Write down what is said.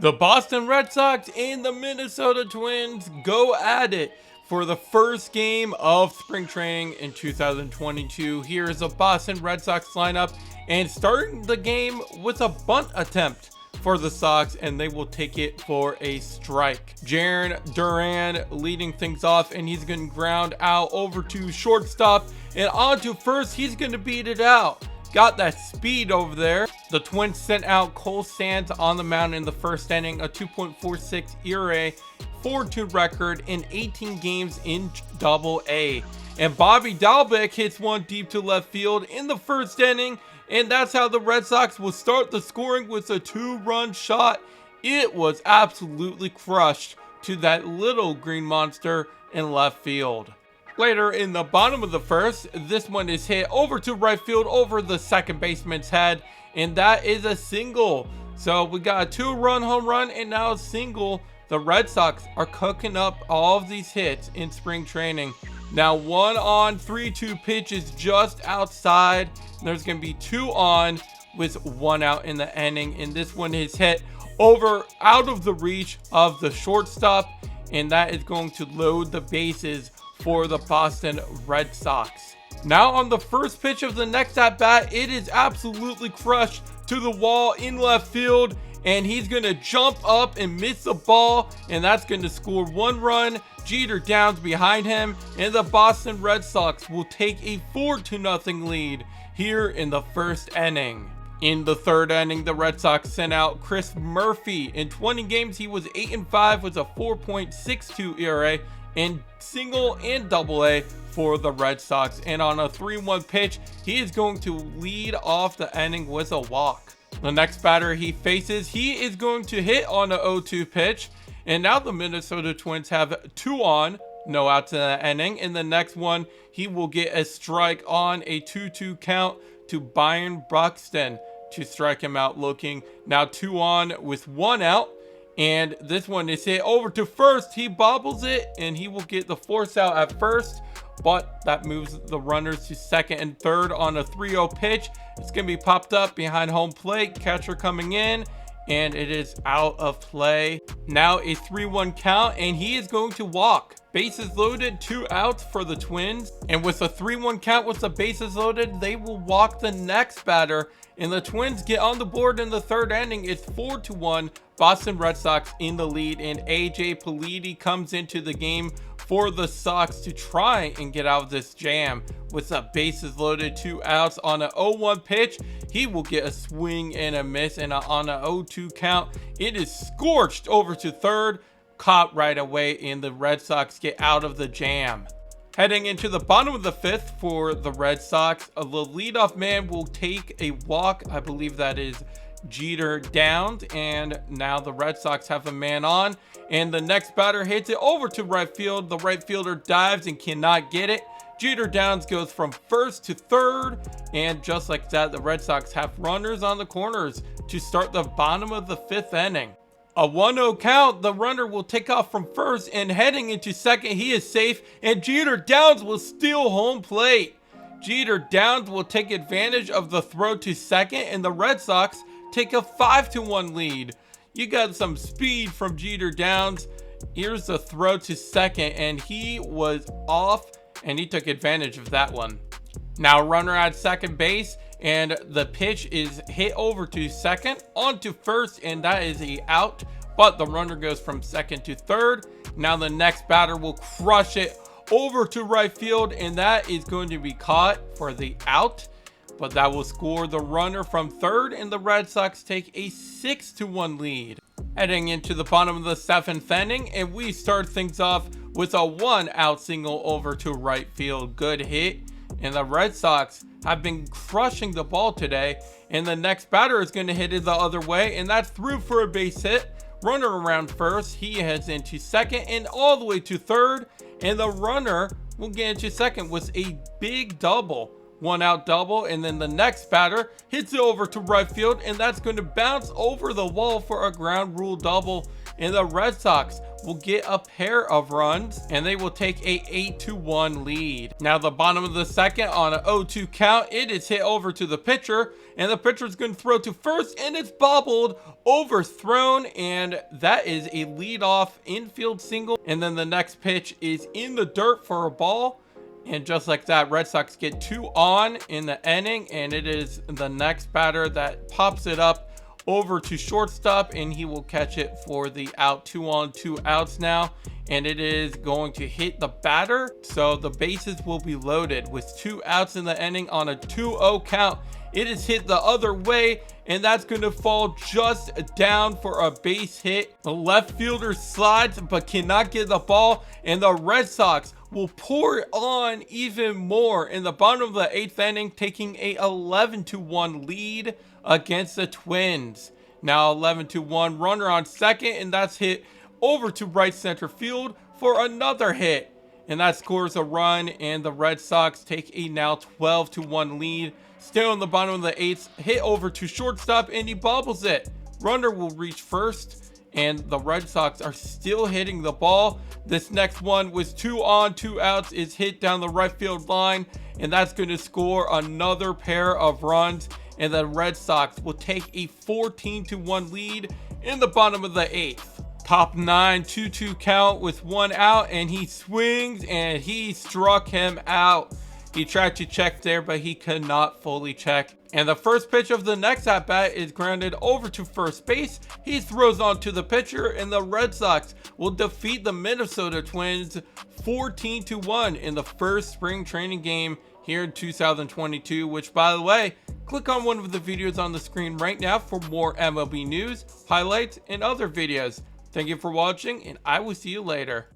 The Boston Red Sox and the Minnesota Twins go at it for the first game of spring training in 2022. Here is a Boston Red Sox lineup, and starting the game with a bunt attempt for the Sox, and they will take it for a strike. Jarren Duran leading things off, and he's going to ground out over to shortstop and on to first. He's going to beat it out. Got that speed over there. The Twins sent out Cole Sands on the mound in the first inning, a 2.46 ERA, 4-2 record in 18 games in Double-A. And Bobby Dalbec hits one deep to left field in the first inning, and that's how the Red Sox will start the scoring with a 2-run shot. It was absolutely crushed to that little green monster in left field. Later in the bottom of the first, this one is hit over to right field over the second baseman's head, and that is a single. So we got a 2-run home run and now a single. The Red Sox are cooking up all of these hits in spring training. Now 1 on, 3-2 pitch is just outside. There's going to be 2 on with 1 out in the inning, and this one is hit over out of the reach of the shortstop, and that is going to load the bases for the Boston Red Sox. Now on the first pitch of the next at bat, it is absolutely crushed to the wall in left field, and he's going to jump up and miss the ball, and that's going to score 1 run. Jeter Downs behind him, and the Boston Red Sox will take a 4-0 lead here in the first inning. In the third inning, the Red Sox sent out Chris Murphy. In 20 games, he was 8-5 with a 4.62 ERA, in single and Double-A for the Red Sox. And on a 3-1 pitch, he is going to lead off the inning with a walk. The next batter he faces, he is going to hit on a 0-2 pitch. And now the Minnesota Twins have 2 on, no outs in the inning. In the next one, he will get a strike on a 2-2 count to Byron Buxton to strike him out, looking now 2 on with 1 out. And this one is hit over to first. He bobbles it, and he will get the force out at first, but that moves the runners to second and third on a 3-0 pitch. It's going to be popped up behind home plate. Catcher coming in, and it is out of play. Now a 3-1 count, and he is going to walk. Bases loaded, 2 outs for the Twins. And with a 3-1 count with the bases loaded, they will walk the next batter. And the Twins get on the board in the third inning. It's 4-1. Boston Red Sox in the lead. And AJ Politi comes into the game for the Sox to try and get out of this jam. With the bases loaded, 2 outs on an 0-1 pitch, he will get a swing and a miss. And on an 0-2 count, it is scorched over to third. Caught right away, and the Red Sox get out of the jam. Heading into the bottom of the fifth for the Red Sox, the leadoff man will take a walk. I believe that is Jeter Downs, and now the Red Sox have a man on, and the next batter hits it over to right field. The right fielder dives and cannot get it. Jeter Downs goes from first to third, and just like that, the Red Sox have runners on the corners to start the bottom of the fifth inning. A 1-0 count, the runner will take off from first, and heading into second, he is safe, and Jeter Downs will steal home plate. Jeter Downs will take advantage of the throw to second, and the Red Sox take a 5-1 lead. You got some speed from Jeter Downs. Here's the throw to second, and he was off, and he took advantage of that one. Now runner at second base, and the pitch is hit over to second, onto first, and that is a out, but the runner goes from second to third. Now the next batter will crush it over to right field, and that is going to be caught for the out, but that will score the runner from third, and the Red Sox take a 6-1 lead. Heading into the bottom of the seventh inning, and we start things off with a 1-out single over to right field. Good hit, and the Red Sox have been crushing the ball today, and the next batter is going to hit it the other way, and that's through for a base hit. Runner around first, he heads into second and all the way to third, and the runner will get into second with a big double. 1-out double, and then the next batter hits it over to right field, and that's going to bounce over the wall for a ground rule double, and the Red Sox will get a pair of runs, and they will take a 8-1 lead. Now the bottom of the second, on an 0-2 count, it is hit over to the pitcher, and the pitcher is going to throw to first, and it's bobbled, overthrown, and that is a leadoff infield single. And then the next pitch is in the dirt for a ball. And just like that, Red Sox get 2 on in the inning, and it is the next batter that pops it up over to shortstop, and he will catch it for the out. 2 on, 2 outs now, and it is going to hit the batter. So the bases will be loaded with 2 outs in the inning on a 2-0 count. It is hit the other way, and that's going to fall just down for a base hit. The left fielder slides but cannot get the ball, and the Red Sox will pour on even more in the bottom of the 8th inning, taking a 11-1 lead against the Twins. Now 11-1, runner on second, and that's hit over to right center field for another hit, and that scores a run, and the Red Sox take a now 12-1 lead. Still in the bottom of the 8th, hit over to shortstop, and he bobbles it. Runner will reach first, and the Red Sox are still hitting the ball. This next one was 2 on, 2 outs, is hit down the right field line, and that's going to score another pair of runs, and the Red Sox will take a 14-1 lead in the bottom of the 8th. Top 9, 2-2 count with 1 out, and he swings, and he struck him out. He tried to check there, but he could not fully check. And the first pitch of the next at-bat is grounded over to first base. He throws on to the pitcher, and the Red Sox will defeat the Minnesota Twins 14-1 in the first spring training game here in 2022, which, by the way, click on one of the videos on the screen right now for more MLB news, highlights, and other videos. Thank you for watching, and I will see you later.